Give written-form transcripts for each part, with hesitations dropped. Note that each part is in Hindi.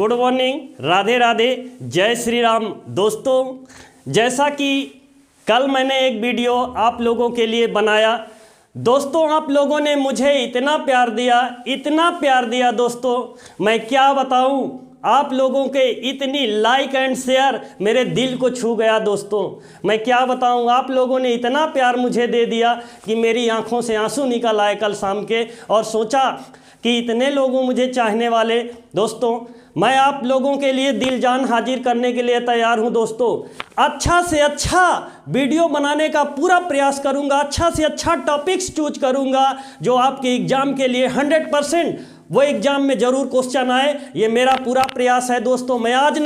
गुड मॉर्निंग, राधे राधे, जय श्री राम। दोस्तों, जैसा कि कल मैंने एक वीडियो आप लोगों के लिए बनाया, दोस्तों आप लोगों ने मुझे इतना प्यार दिया दोस्तों, मैं क्या बताऊं। आप लोगों के इतनी लाइक एंड शेयर मेरे दिल को छू गया दोस्तों, मैं क्या बताऊं। आप लोगों ने इतना प्यार मुझे दे दिया कि मेरी आंखों से आंसू निकल आए कल शाम के, और सोचा कि इतने लोगों मुझे चाहने वाले दोस्तों, मैं आप लोगों के लिए दिल जान हाजिर करने के लिए तैयार हूं दोस्तों। अच्छा से अच्छा वीडियो बनाने का पूरा प्रयास करूंगा, अच्छा से अच्छा टॉपिक्स चूज करूंगा जो आपके एग्ज़ाम के लिए 100% वो एग्ज़ाम में ज़रूर क्वेश्चन आए, ये मेरा पूरा प्रयास है दोस्तों। मैं आज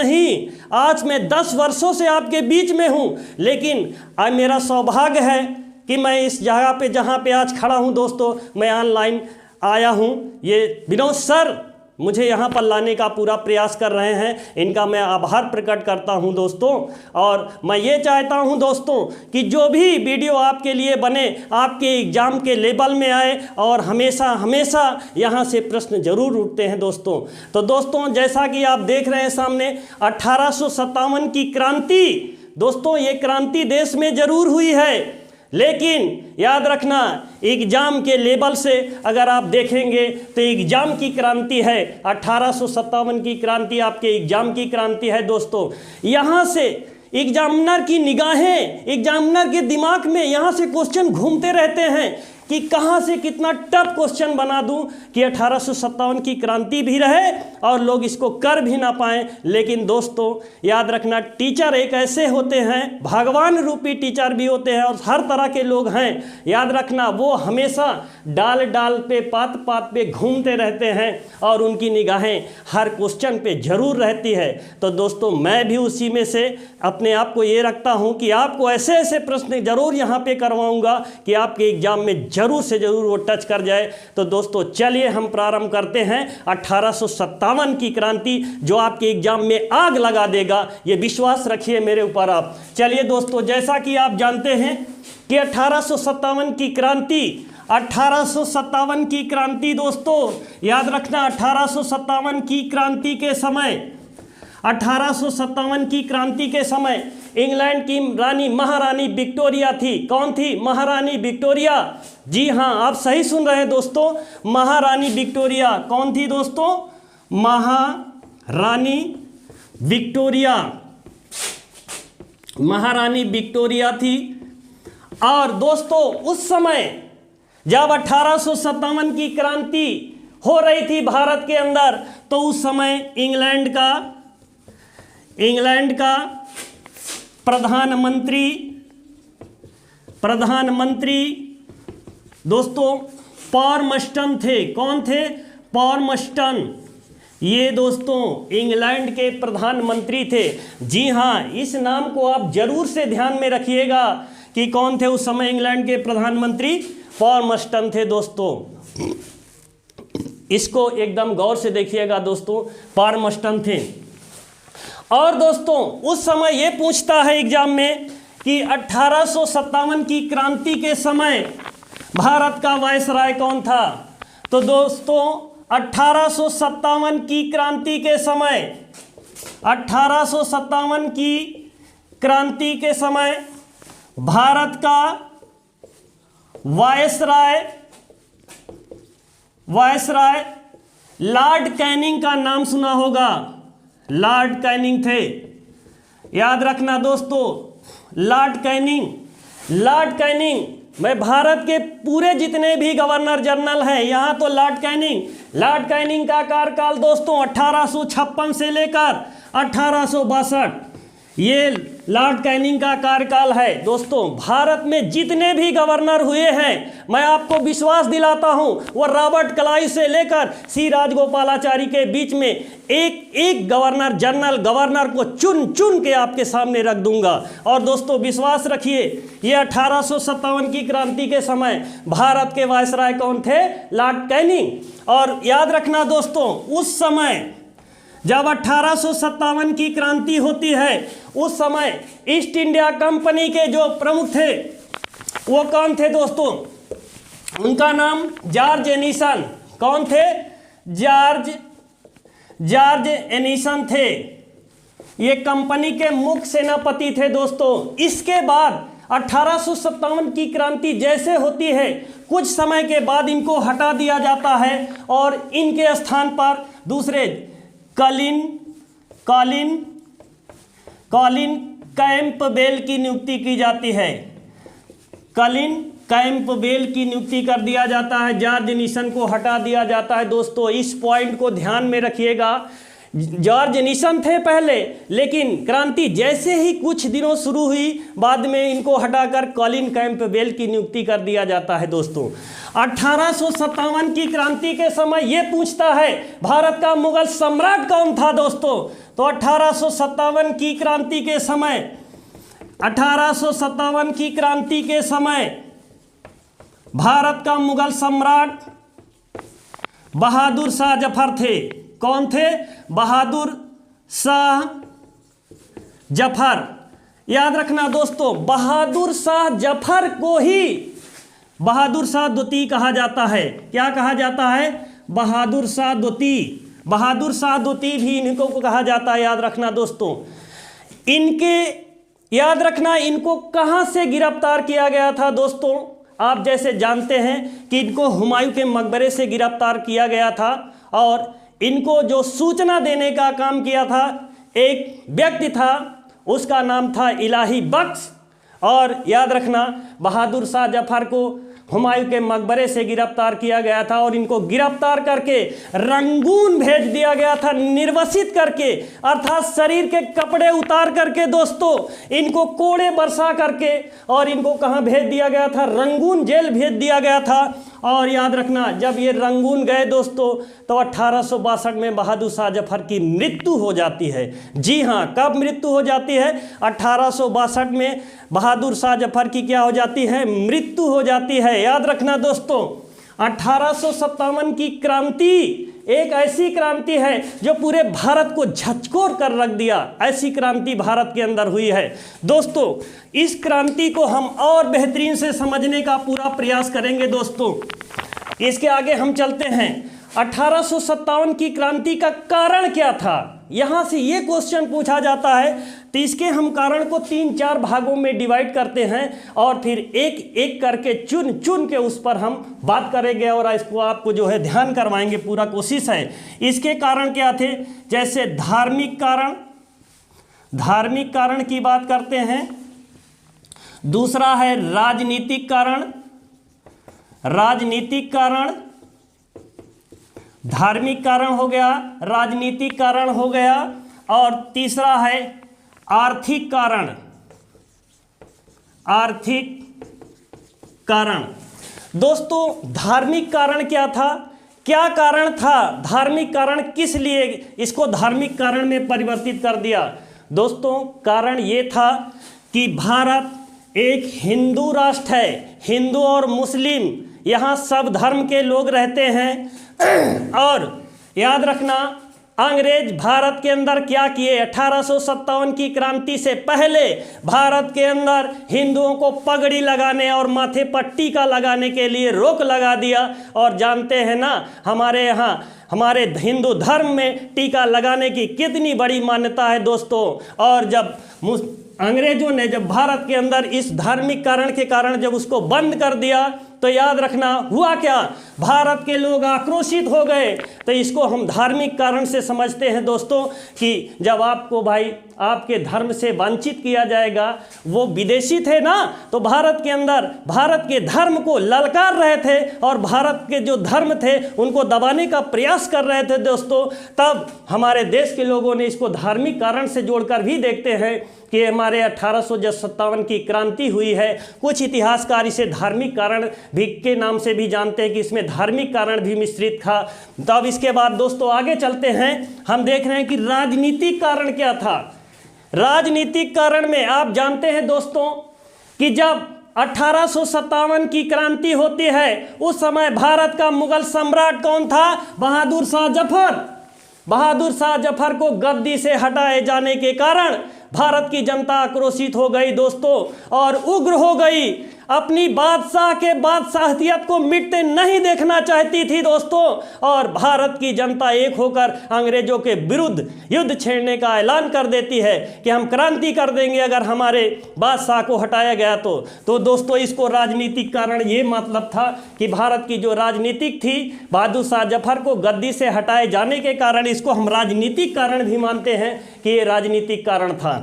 मैं 10 वर्षों से आपके बीच में हूं, लेकिन आज मेरा सौभाग्य है कि मैं इस जगह पे जहां पे आज खड़ा हूं दोस्तों, मैं ऑनलाइन आया हूं। ये विनोद सर मुझे यहाँ पर लाने का पूरा प्रयास कर रहे हैं, इनका मैं आभार प्रकट करता हूँ दोस्तों। और मैं ये चाहता हूँ दोस्तों कि जो भी वीडियो आपके लिए बने आपके एग्ज़ाम के लेवल में आए, और हमेशा यहाँ से प्रश्न जरूर उठते हैं दोस्तों। तो दोस्तों, जैसा कि आप देख रहे हैं सामने 1857 की क्रांति, दोस्तों ये क्रांति देश में ज़रूर हुई है, लेकिन याद रखना एग्ज़ाम के लेवल से अगर आप देखेंगे तो एग्ज़ाम की क्रांति है। 1857 की क्रांति आपके एग्ज़ाम की क्रांति है दोस्तों। यहाँ से एग्जामिनर की निगाहें, एग्जामिनर के दिमाग में यहाँ से क्वेश्चन घूमते रहते हैं कि कहाँ से कितना टफ क्वेश्चन बना दूं कि 1857 की क्रांति भी रहे और लोग इसको कर भी ना पाएं। लेकिन दोस्तों याद रखना, टीचर एक ऐसे होते हैं, भगवान रूपी टीचर भी होते हैं और हर तरह के लोग हैं। याद रखना, वो हमेशा डाल डाल पे, पात पात पे घूमते रहते हैं और उनकी निगाहें हर क्वेश्चन पे जरूर रहती है। तो दोस्तों, मैं भी उसी में से अपने आप को ये रखता हूँ कि आपको ऐसे ऐसे प्रश्न जरूर यहाँ पे करवाऊँगा कि आपके एग्जाम में जरूर से जरूर वो टच कर जाए। तो दोस्तों चलिए हम प्रारंभ करते हैं 1857 की क्रांति, जो आपके एग्जाम में आग लगा देगा, ये विश्वास रखिए मेरे ऊपर आप। चलिए दोस्तों, जैसा कि आप जानते हैं कि 1857 की क्रांति, 1857 की क्रांति दोस्तों याद रखना, 1857 की क्रांति के समय, 1857 की क्रांति के समय इंग्लैंड की रानी महारानी विक्टोरिया थी। कौन थी? महारानी विक्टोरिया। जी हाँ, आप सही सुन रहे हैं दोस्तों, महारानी विक्टोरिया। कौन थी दोस्तों? महारानी विक्टोरिया। महारानी विक्टोरिया थी। और दोस्तों उस समय जब 1857 की क्रांति हो रही थी भारत के अंदर, तो उस समय इंग्लैंड का प्रधानमंत्री दोस्तों पॉर्मस्टन थे। कौन थे? पॉर्मस्टन। ये दोस्तों इंग्लैंड के प्रधानमंत्री थे। जी हाँ, इस नाम को आप जरूर से ध्यान में रखिएगा कि कौन थे उस समय इंग्लैंड के प्रधानमंत्री? पॉर्मस्टन थे दोस्तों। इसको एकदम गौर से देखिएगा दोस्तों, पॉर्मस्टन थे। और दोस्तों उस समय ये पूछता है एग्जाम में कि 1857 की क्रांति के समय भारत का वायसराय कौन था? तो दोस्तों 1857 की क्रांति के समय, 1857 की क्रांति के समय भारत का वायसराय लॉर्ड कैनिंग का नाम सुना होगा। लॉर्ड कैनिंग थे। याद रखना दोस्तों, लॉर्ड कैनिंग मैं भारत के पूरे जितने भी गवर्नर जनरल हैं, यहाँ तो लॉर्ड कैनिंग का कार्यकाल दोस्तों 1856 से लेकर 1862, ये लॉर्ड कैनिंग का कार्यकाल है दोस्तों। भारत में जितने भी गवर्नर हुए हैं, मैं आपको विश्वास दिलाता हूं, वो रॉबर्ट क्लाइव से लेकर सी राजगोपालाचारी के बीच में एक एक गवर्नर को चुन के आपके सामने रख दूंगा। और दोस्तों विश्वास रखिए, ये 1857 की क्रांति के समय भारत के वायसराय कौन थे? Lord Canning. और याद रखना दोस्तों, उस समय जब 1857 की क्रांति होती है, उस समय ईस्ट इंडिया कंपनी के जो प्रमुख थे वो कौन थे दोस्तों? उनका नाम जॉर्ज एनिसन। कौन थे? जॉर्ज जॉर्ज एडिसन थे, ये कंपनी के मुख्य सेनापति थे दोस्तों। इसके बाद 1857 की क्रांति जैसे होती है, कुछ समय के बाद इनको हटा दिया जाता है और इनके स्थान पर दूसरे कॉलिन कैंपबेल की नियुक्ति की जाती है। कॉलिन कैंपबेल की नियुक्ति कर दिया जाता है, जॉर्ज एडिसन को हटा दिया जाता है। दोस्तों इस पॉइंट को ध्यान में रखिएगा। जॉर्ज एडिसन थे पहले, लेकिन क्रांति जैसे ही कुछ दिनों शुरू हुई, बाद में इनको हटाकर कॉलिन कैंपबेल की नियुक्ति कर दिया जाता है। दोस्तों 1857 की क्रांति के समय ये पूछता है भारत का मुगल सम्राट कौन था दोस्तों। तो 1857 की क्रांति के समय 1857 की क्रांति के समय भारत का मुगल सम्राट बहादुर शाह जफर थे। कौन थे? बहादुर शाह जफर। याद रखना दोस्तों, बहादुर शाह जफर को ही बहादुर शाह द्वितीय कहा जाता है। क्या कहा जाता है? बहादुर शाह द्वितीय। बहादुर शाह द्वितीय भी इनको कहा जाता है। याद रखना दोस्तों, याद रखना इनको कहां से गिरफ्तार किया गया था दोस्तों। आप जैसे जानते हैं कि इनको हुमायूं के मकबरे से गिरफ्तार किया गया था और इनको जो सूचना देने का काम किया था एक व्यक्ति था, उसका नाम था इलाही बख्श। और याद रखना बहादुर शाह जफर को हुमायूं के मकबरे से गिरफ्तार किया गया था और इनको गिरफ्तार करके रंगून भेज दिया गया था, निर्वसित करके, अर्थात शरीर के कपड़े उतार करके दोस्तों इनको कोड़े बरसा करके, और इनको कहाँ भेज दिया गया था? रंगून जेल भेज दिया गया था। और याद रखना जब ये रंगून गए दोस्तों तो 1862 में बहादुर शाह जफर की मृत्यु हो जाती है। जी हाँ, कब मृत्यु हो जाती है? 1862 में बहादुर शाह जफर की क्या हो जाती है? मृत्यु हो जाती है। याद रखना दोस्तों, 1857 की क्रांति एक ऐसी क्रांति है जो पूरे भारत को झकझोर कर रख दिया। ऐसी क्रांति भारत के अंदर हुई है दोस्तों। इस क्रांति को हम और बेहतरीन से समझने का पूरा प्रयास करेंगे दोस्तों। इसके आगे हम चलते हैं। 1857 की क्रांति का कारण क्या था? यहाँ से ये क्वेश्चन पूछा जाता है, तो इसके हम कारण को 3-4 भागों में डिवाइड करते हैं और फिर एक एक करके चुन के उस पर हम बात करेंगे और इसको आपको जो है ध्यान करवाएंगे, पूरा कोशिश है। इसके कारण क्या थे? जैसे धार्मिक कारण की बात करते हैं। दूसरा है राजनीतिक कारण, धार्मिक कारण हो गया, राजनीतिक कारण हो गया, और तीसरा है आर्थिक कारण। दोस्तों धार्मिक कारण क्या था? क्या कारण था? धार्मिक कारण किस लिए इसको धार्मिक कारण में परिवर्तित कर दिया? दोस्तों कारण ये था कि भारत एक हिंदू राष्ट्र है, हिंदू और मुस्लिम यहाँ सब धर्म के लोग रहते हैं। और याद रखना अंग्रेज भारत के अंदर क्या किए? 1857 की क्रांति से पहले भारत के अंदर हिंदुओं को पगड़ी लगाने और माथे पर टीका लगाने के लिए रोक लगा दिया। और जानते हैं ना हमारे यहाँ हमारे हिंदू धर्म में टीका लगाने की कितनी बड़ी मान्यता है दोस्तों। और जब अंग्रेजों ने जब भारत के अंदर इस धार्मिक कारण के कारण जब उसको बंद कर दिया तो याद रखना हुआ क्या? भारत के लोग आक्रोशित हो गए। तो इसको हम धार्मिक कारण से समझते हैं दोस्तों कि जब आपको भाई आपके धर्म से वंचित किया जाएगा, वो विदेशी थे ना, तो भारत के अंदर भारत के धर्म को ललकार रहे थे और भारत के जो धर्म थे उनको दबाने का प्रयास कर रहे थे दोस्तों। तब हमारे देश के लोगों ने इसको धार्मिक कारण से जोड़कर भी देखते हैं कि हमारे 1857 की क्रांति हुई है। कुछ इतिहासकार इसे धार्मिक कारण भी के नाम से भी जानते हैं कि इसमें धार्मिक कारण भी मिश्रित था। तब इसके बाद दोस्तों आगे चलते हैं, हम देख रहे हैं कि राजनीतिक कारण क्या था। राजनीतिक कारण में आप जानते हैं दोस्तों कि जब 1857 की क्रांति होती है उस समय भारत का मुगल सम्राट कौन था? बहादुर शाह जफर। बहादुर शाह जफर को गद्दी से हटाए जाने के कारण भारत की जनता आक्रोशित हो गई दोस्तों और उग्र हो गई। अपनी बादशाह के बादशाहियत को मिटते नहीं देखना चाहती थी दोस्तों, और भारत की जनता एक होकर अंग्रेजों के विरुद्ध युद्ध छेड़ने का ऐलान कर देती है कि हम क्रांति कर देंगे अगर हमारे बादशाह को हटाया गया तो दोस्तों इसको राजनीतिक कारण ये मतलब था कि भारत की जो राजनीतिक थी, बहादुर शाह जफर को गद्दी से हटाए जाने के कारण, इसको हम राजनीतिक कारण भी मानते हैं कि ये राजनीतिक कारण था।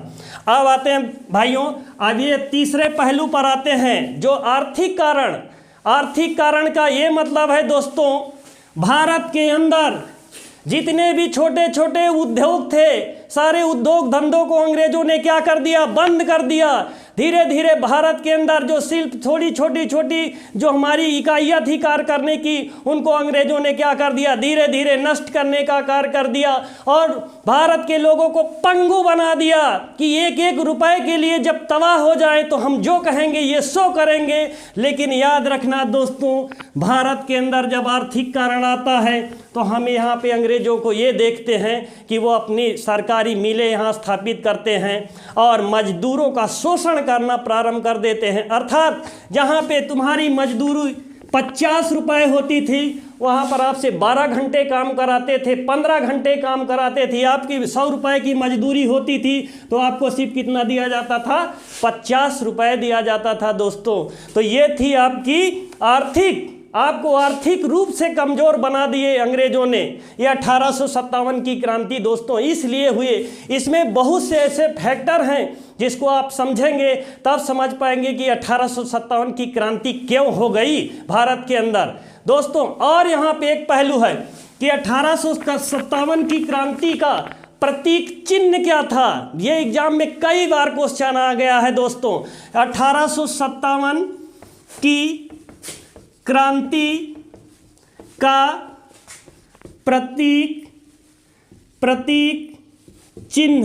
अब आते हैं भाइयों, अब ये तीसरे पहलू पर आते हैं जो आर्थिक कारण। आर्थिक कारण का ये मतलब है दोस्तों, भारत के अंदर जितने भी छोटे छोटे उद्योग थे, सारे उद्योग धंधों को अंग्रेजों ने क्या कर दिया, बंद कर दिया। धीरे धीरे भारत के अंदर जो शिल्प थोड़ी छोटी छोटी जो हमारी इकाइयाँ थी कार्य करने की, उनको अंग्रेजों ने क्या कर दिया, धीरे धीरे नष्ट करने का कार्य कर दिया और भारत के लोगों को पंगु बना दिया कि एक एक रुपए के लिए जब तबाह हो जाए तो हम जो कहेंगे ये सो करेंगे। लेकिन याद रखना दोस्तों, भारत के अंदर जब आर्थिक कारण आता है तो हम यहाँ पे अंग्रेजों को ये देखते हैं कि वो अपनी सरकारी मिलें यहाँ स्थापित करते हैं और मजदूरों का शोषण करना प्रारंभ कर देते हैं। अर्थात जहाँ पे तुम्हारी मजदूरी 50 रुपये होती थी, वहाँ पर आपसे 12 घंटे काम कराते थे, 15 घंटे काम कराते थे। आपकी 100 रुपये की मजदूरी होती थी तो आपको सिर्फ कितना दिया जाता था, 50 रुपये दिया जाता था दोस्तों। तो ये थी आपकी आपको आर्थिक रूप से कमज़ोर बना दिए अंग्रेजों ने। ये 1857 की क्रांति दोस्तों इसलिए हुए, इसमें बहुत से ऐसे फैक्टर हैं जिसको आप समझेंगे तब समझ पाएंगे कि 1857 की क्रांति क्यों हो गई भारत के अंदर दोस्तों। और यहाँ पे एक पहलू है कि 1857 की क्रांति का प्रतीक चिन्ह क्या था। ये एग्जाम में कई बार क्वेश्चन आ गया है दोस्तों। 1857 की क्रांति का प्रतीक चिन्ह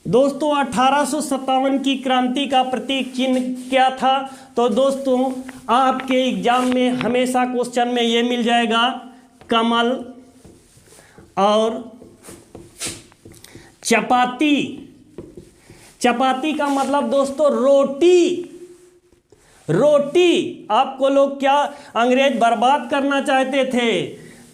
दोस्तों, 1857 की क्रांति का प्रतीक चिन्ह क्या था? तो दोस्तों आपके एग्जाम में हमेशा क्वेश्चन में ये मिल जाएगा, कमल और चपाती। चपाती का मतलब दोस्तों रोटी। आपको लोग क्या अंग्रेज बर्बाद करना चाहते थे,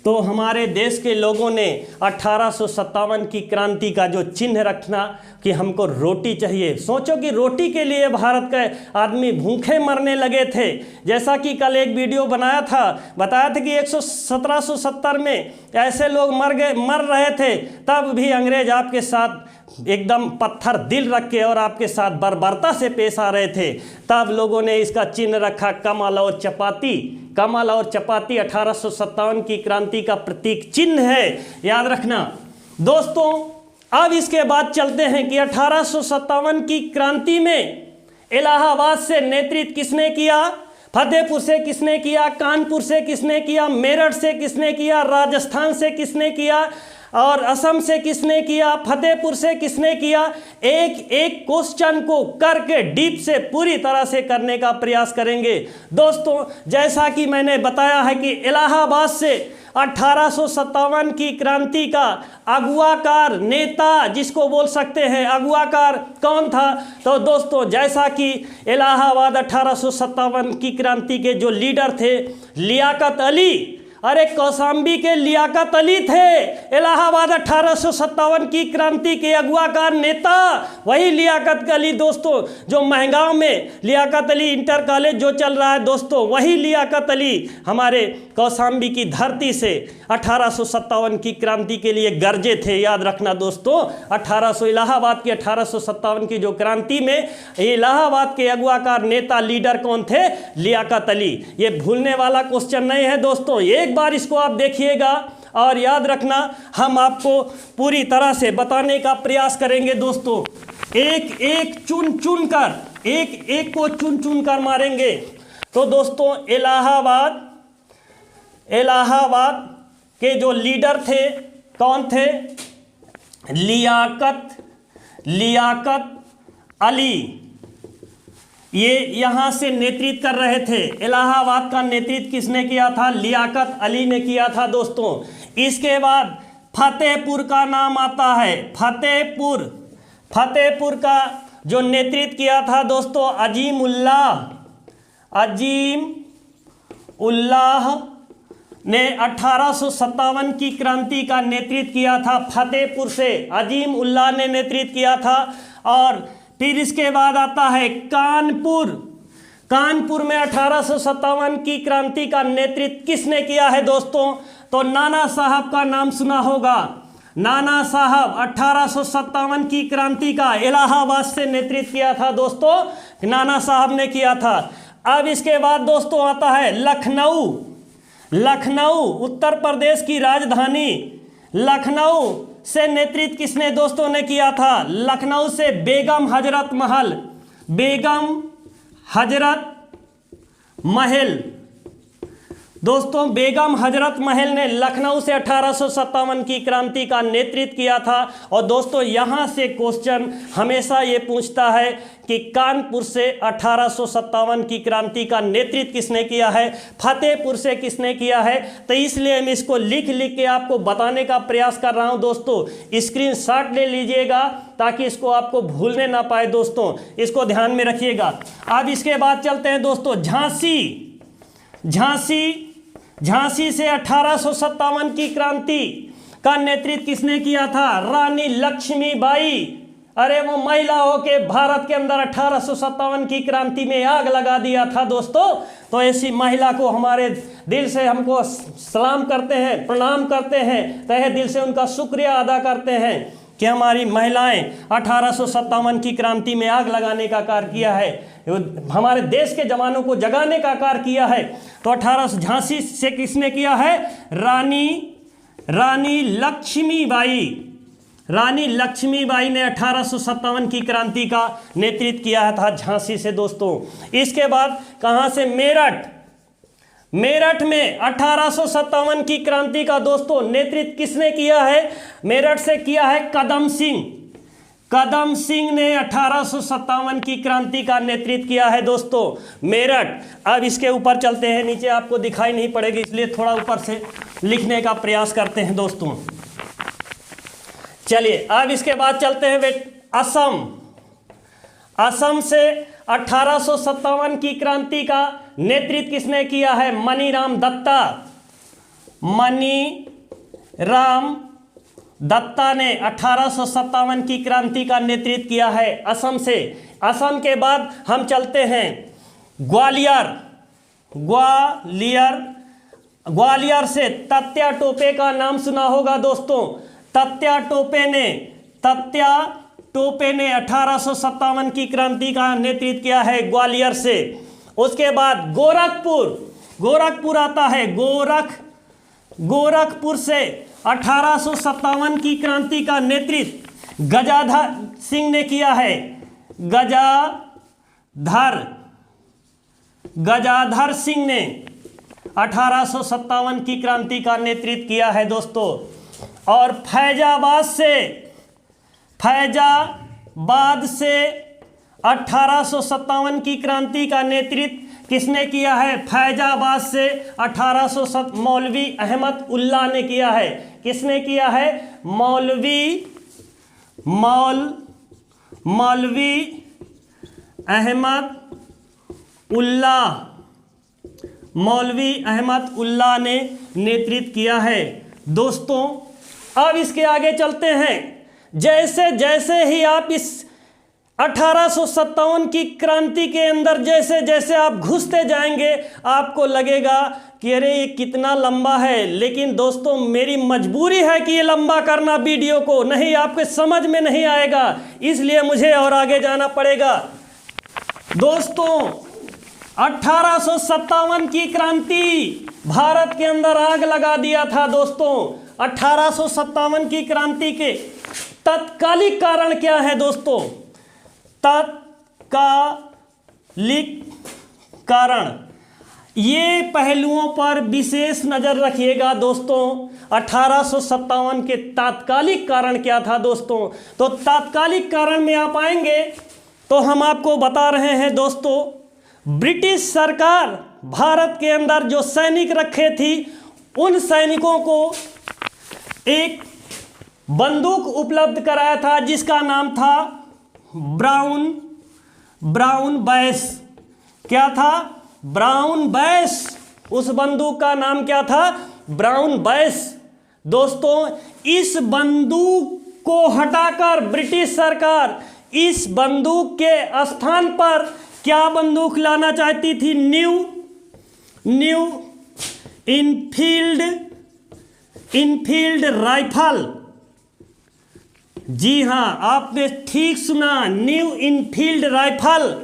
तो हमारे देश के लोगों ने 1857 की क्रांति का जो चिन्ह रखना कि हमको रोटी चाहिए। सोचो कि रोटी के लिए भारत के आदमी भूखे मरने लगे थे। जैसा कि कल एक वीडियो बताया था कि 1770 में ऐसे लोग मर रहे थे, तब भी अंग्रेज आपके साथ एकदम पत्थर दिल रख के और आपके साथ बर्बरता से पेश आ रहे थे। तब लोगों ने इसका चिन्ह रखा कमल और चपाती। कमल और चपाती 1857 की क्रांति का प्रतीक चिन्ह है, याद रखना दोस्तों। अब इसके बाद चलते हैं कि 1857 की क्रांति में इलाहाबाद से नेतृत्व किसने किया, फतेहपुर से किसने किया, कानपुर से किसने किया, मेरठ से किसने किया, राजस्थान से किसने किया और असम से किसने किया, फतेहपुर से किसने किया। एक एक क्वेश्चन को करके डीप से पूरी तरह से करने का प्रयास करेंगे दोस्तों। जैसा कि मैंने बताया है कि इलाहाबाद से 1857 की क्रांति का अगुवाकार नेता जिसको बोल सकते हैं, अगुवाकार कौन था? तो दोस्तों जैसा कि इलाहाबाद 1857 की क्रांति के जो लीडर थे लियाकत अली, अरे कौशाम्बी के लियाकत अली थे इलाहाबाद 1857 की क्रांति के अगुवाकार नेता। वही लियाकत अली दोस्तों जो महंगाव में लियाकत अली इंटर कॉलेज जो चल रहा है दोस्तों, वही लियाकत अली हमारे कौशाम्बी की धरती से 1857 की क्रांति के लिए गरजे थे। याद रखना दोस्तों, इलाहाबाद की 1857 की जो क्रांति में इलाहाबाद के अगुवाकार नेता लीडर कौन थे? लियाकत अली। ये भूलने वाला क्वेश्चन नहीं है दोस्तों, एक बार इसको आप देखिएगा और याद रखना, हम आपको पूरी तरह से बताने का प्रयास करेंगे दोस्तों। एक एक चुन को चुन कर मारेंगे। तो दोस्तों इलाहाबाद के जो लीडर थे कौन थे? लियाकत अली। ये यहाँ से नेतृत्व कर रहे थे। इलाहाबाद का नेतृत्व किसने किया था? लियाकत अली ने किया था दोस्तों। इसके बाद फतेहपुर का नाम आता है। फतेहपुर का जो नेतृत्व किया था दोस्तों अजीम उल्लाह ने 1857 की क्रांति का नेतृत्व किया था। फतेहपुर से अजीम उल्लाह ने नेतृत्व किया था। और फिर इसके बाद आता है कानपुर में 1857 की क्रांति का नेतृत्व किसने किया है दोस्तों? तो नाना साहब का नाम सुना होगा। नाना साहब 1857 की क्रांति का इलाहाबाद से नेतृत्व किया था दोस्तों, नाना साहब ने किया था। अब इसके बाद दोस्तों आता है लखनऊ उत्तर प्रदेश की राजधानी। लखनऊ से नेतृत्व किसने दोस्तों ने किया था? लखनऊ से बेगम हजरत महल दोस्तों, बेगम हजरत महल ने लखनऊ से 1857 की क्रांति का नेतृत्व किया था। और दोस्तों यहाँ से क्वेश्चन हमेशा ये पूछता है कि कानपुर से 1857 की क्रांति का नेतृत्व किसने किया है, फतेहपुर से किसने किया है। तो इसलिए मैं इसको लिख के आपको बताने का प्रयास कर रहा हूँ दोस्तों। स्क्रीनशॉट ले लीजिएगा ताकि इसको आपको भूलने ना पाए दोस्तों, इसको ध्यान में रखिएगा। अब इसके बाद चलते हैं दोस्तों झांसी से 1857 की क्रांति का नेतृत्व किसने किया था? रानी लक्ष्मीबाई। अरे वो महिला हो के भारत के अंदर 1857 की क्रांति में आग लगा दिया था दोस्तों। तो ऐसी महिला को हमारे दिल से हमको सलाम करते हैं, प्रणाम करते हैं, तहे दिल से उनका शुक्रिया अदा करते हैं कि हमारी महिलाएं 1857 की क्रांति में आग लगाने का कार्य किया है, हमारे देश के जवानों को जगाने का कार्य किया है। तो झांसी से किसने किया है? रानी लक्ष्मीबाई ने 1857 की क्रांति का नेतृत्व किया था झांसी से दोस्तों। इसके बाद कहां से? मेरठ में 1857 की क्रांति का दोस्तों नेतृत्व किसने किया है? मेरठ से किया है कदम सिंह ने 1857 की क्रांति का नेतृत्व किया है दोस्तों, मेरठ। अब इसके ऊपर चलते हैं, नीचे आपको दिखाई नहीं पड़ेगी इसलिए थोड़ा ऊपर से लिखने का प्रयास करते हैं दोस्तों। चलिए अब इसके बाद चलते हैं असम से 1857 की क्रांति का नेतृत्व किसने किया है? मनीराम दत्ता ने 1857 की क्रांति का नेतृत्व किया है असम से। असम के बाद हम चलते हैं ग्वालियर से तात्या टोपे का नाम सुना होगा दोस्तों। तात्या टोपे ने 1857 की क्रांति का नेतृत्व किया है ग्वालियर से। उसके बाद गोरखपुर आता है। गोरखपुर से 1857 की क्रांति का नेतृत्व गजाधर सिंह ने किया है। गजाधर सिंह ने 1857 की क्रांति का नेतृत्व किया है दोस्तों। और फैजाबाद से 1857 की क्रांति का नेतृत्व किसने किया है? फैजाबाद से 1807 मौलवी अहमद उल्लाह ने किया है। किसने किया है? मौलवी अहमद उल्लाह ने नेतृत्व किया है दोस्तों। अब इसके आगे चलते हैं। जैसे जैसे ही आप इस 1857 की क्रांति के अंदर जैसे जैसे आप घुसते जाएंगे आपको लगेगा कि अरे ये कितना लंबा है, लेकिन दोस्तों मेरी मजबूरी है कि ये लंबा करना वीडियो को, नहीं आपके समझ में नहीं आएगा, इसलिए मुझे और आगे जाना पड़ेगा दोस्तों। 1857 की क्रांति भारत के अंदर आग लगा दिया था दोस्तों। 1857 की क्रांति के तत्कालिक कारण क्या है दोस्तों? तत्कालिक कारण, ये पहलुओं पर विशेष नज़र रखिएगा दोस्तों। 1857 के तात्कालिक कारण क्या था दोस्तों? तो तात्कालिक कारण में आप आएंगे तो हम आपको बता रहे हैं दोस्तों, ब्रिटिश सरकार भारत के अंदर जो सैनिक रखे थी उन सैनिकों को एक बंदूक उपलब्ध कराया था जिसका नाम था ब्राउन ब्राउन बैश। क्या था? Brown bash. उस बंदूक का नाम क्या था? Brown bash. दोस्तों, इस बंदूक को हटाकर ब्रिटिश सरकार इस बंदूक के स्थान पर क्या बंदूक लाना चाहती थी? New Enfield rifle. जी हाँ, आपने ठीक सुना, न्यू इनफील्ड राइफल।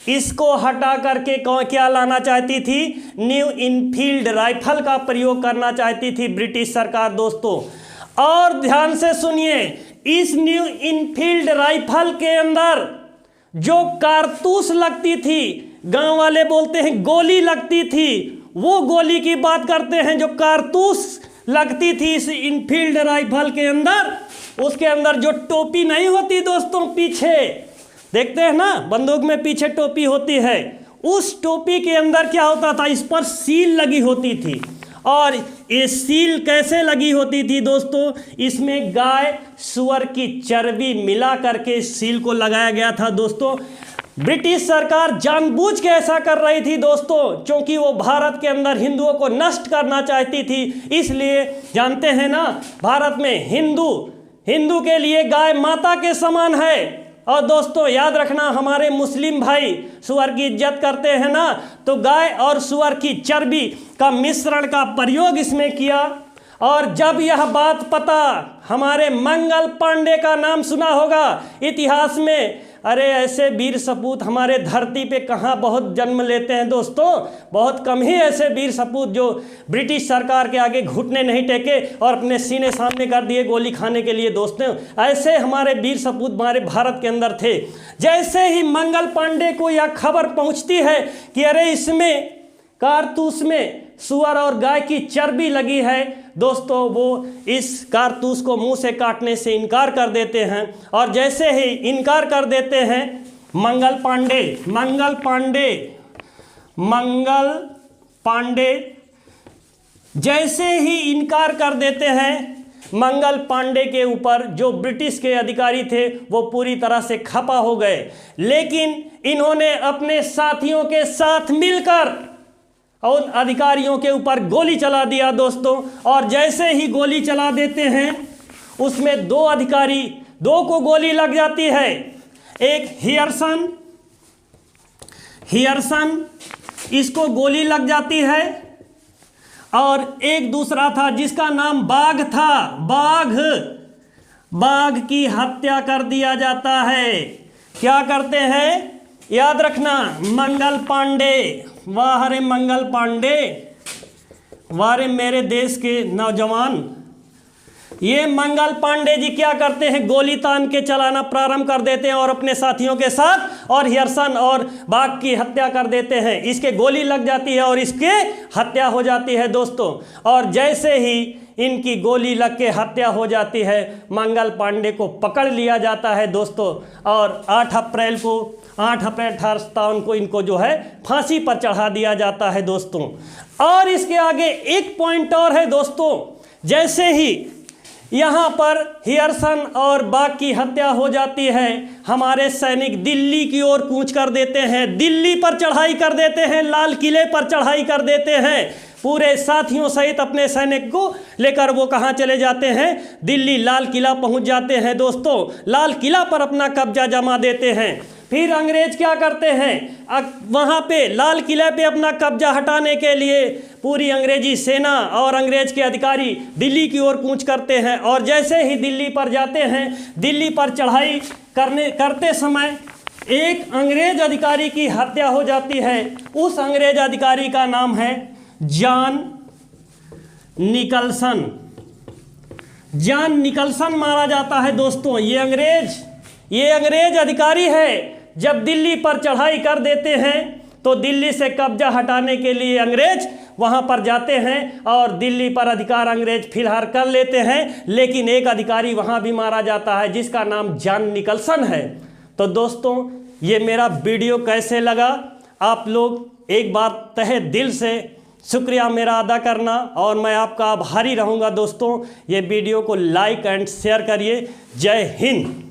इसको हटा करके क्या लाना चाहती थी? न्यू इनफील्ड राइफल का प्रयोग करना चाहती थी ब्रिटिश सरकार दोस्तों। और ध्यान से सुनिए, इस न्यू इनफील्ड राइफल के अंदर जो कारतूस लगती थी, गांव वाले बोलते हैं गोली लगती थी, वो गोली की बात करते हैं जो कारतूस लगती थी इस इनफील्ड राइफल के अंदर। उसके अंदर जो टोपी नहीं होती दोस्तों, पीछे देखते हैं ना बंदूक में पीछे टोपी होती है, उस टोपी के अंदर क्या होता था? इस पर सील लगी होती थी। और ये सील कैसे लगी होती थी दोस्तों? इसमें गाय सुअर की चर्बी मिला करके इस सील को लगाया गया था दोस्तों। ब्रिटिश सरकार जानबूझ के ऐसा कर रही थी दोस्तों, क्योंकि वो भारत के अंदर हिंदुओं को नष्ट करना चाहती थी। इसलिए जानते हैं ना, भारत में हिंदू के लिए गाय माता के समान है। और दोस्तों याद रखना, हमारे मुस्लिम भाई सुअर की इज्जत करते हैं ना, तो गाय और सुअर की चर्बी का मिश्रण का प्रयोग इसमें किया। और जब यह बात पता, हमारे मंगल पांडे का नाम सुना होगा इतिहास में। अरे ऐसे वीर सपूत हमारे धरती पे कहाँ बहुत जन्म लेते हैं दोस्तों, बहुत कम ही ऐसे वीर सपूत जो ब्रिटिश सरकार के आगे घुटने नहीं टेके और अपने सीने सामने कर दिए गोली खाने के लिए दोस्तों। ऐसे हमारे वीर सपूत हमारे भारत के अंदर थे। जैसे ही मंगल पांडे को यह खबर पहुंचती है कि अरे इसमें कारतूस में सुअर और गाय की चर्बी लगी है दोस्तों, वो इस कारतूस को मुंह से काटने से इनकार कर देते हैं। और जैसे ही इनकार कर देते हैं, मंगल पांडे जैसे ही इनकार कर देते हैं, मंगल पांडे के ऊपर जो ब्रिटिश के अधिकारी थे वो पूरी तरह से खपा हो गए। लेकिन इन्होंने अपने साथियों के साथ मिलकर और अधिकारियों के ऊपर गोली चला दिया दोस्तों। और जैसे ही गोली चला देते हैं, उसमें दो को गोली लग जाती है। एक हियरसन इसको गोली लग जाती है, और एक दूसरा था जिसका नाम बाघ था। बाघ की हत्या कर दिया जाता है। क्या करते हैं? याद रखना, मंगल पांडे, वाह रे मंगल पांडे, वाह रे मेरे देश के नौजवान। ये मंगल पांडे जी क्या करते हैं? गोली तान के चलाना प्रारंभ कर देते हैं और अपने साथियों के साथ, और हियरसन और बाघ की हत्या कर देते हैं। इसके गोली लग जाती है और इसके हत्या हो जाती है दोस्तों। और जैसे ही इनकी गोली लग के हत्या हो जाती है, मंगल पांडे को पकड़ लिया जाता है दोस्तों। और 8 अप्रैल 1857 को इनको जो है फांसी पर चढ़ा दिया जाता है दोस्तों। और इसके आगे एक पॉइंट और है दोस्तों, जैसे ही यहाँ पर हियरसन और बाघ की हत्या हो जाती है, हमारे सैनिक दिल्ली की ओर कूच कर देते हैं, दिल्ली पर चढ़ाई कर देते हैं, लाल किले पर चढ़ाई कर देते हैं। पूरे साथियों सहित अपने सैनिक को लेकर वो कहाँ चले जाते हैं? दिल्ली लाल किला पहुँच जाते हैं दोस्तों। लाल किला पर अपना कब्जा जमा देते हैं। फिर अंग्रेज क्या करते हैं? वहाँ पे लाल किले पे अपना कब्जा हटाने के लिए पूरी अंग्रेजी सेना और अंग्रेज के अधिकारी दिल्ली की ओर कूच करते हैं। और जैसे ही दिल्ली पर जाते हैं, दिल्ली पर चढ़ाई करते समय एक अंग्रेज अधिकारी की हत्या हो जाती है। उस अंग्रेज अधिकारी का नाम है जॉन निकलसन मारा जाता है दोस्तों। ये अंग्रेज अधिकारी है। जब दिल्ली पर चढ़ाई कर देते हैं तो दिल्ली से कब्जा हटाने के लिए अंग्रेज वहां पर जाते हैं और दिल्ली पर अधिकार अंग्रेज फिलहाल कर लेते हैं। लेकिन एक अधिकारी वहां भी मारा जाता है जिसका नाम जॉन निकलसन है। तो दोस्तों, ये मेरा वीडियो कैसे लगा? आप लोग एक बार तहे दिल से शुक्रिया मेरा अदा करना, और मैं आपका आभारी रहूँगा दोस्तों। ये वीडियो को लाइक एंड शेयर करिए। जय हिंद।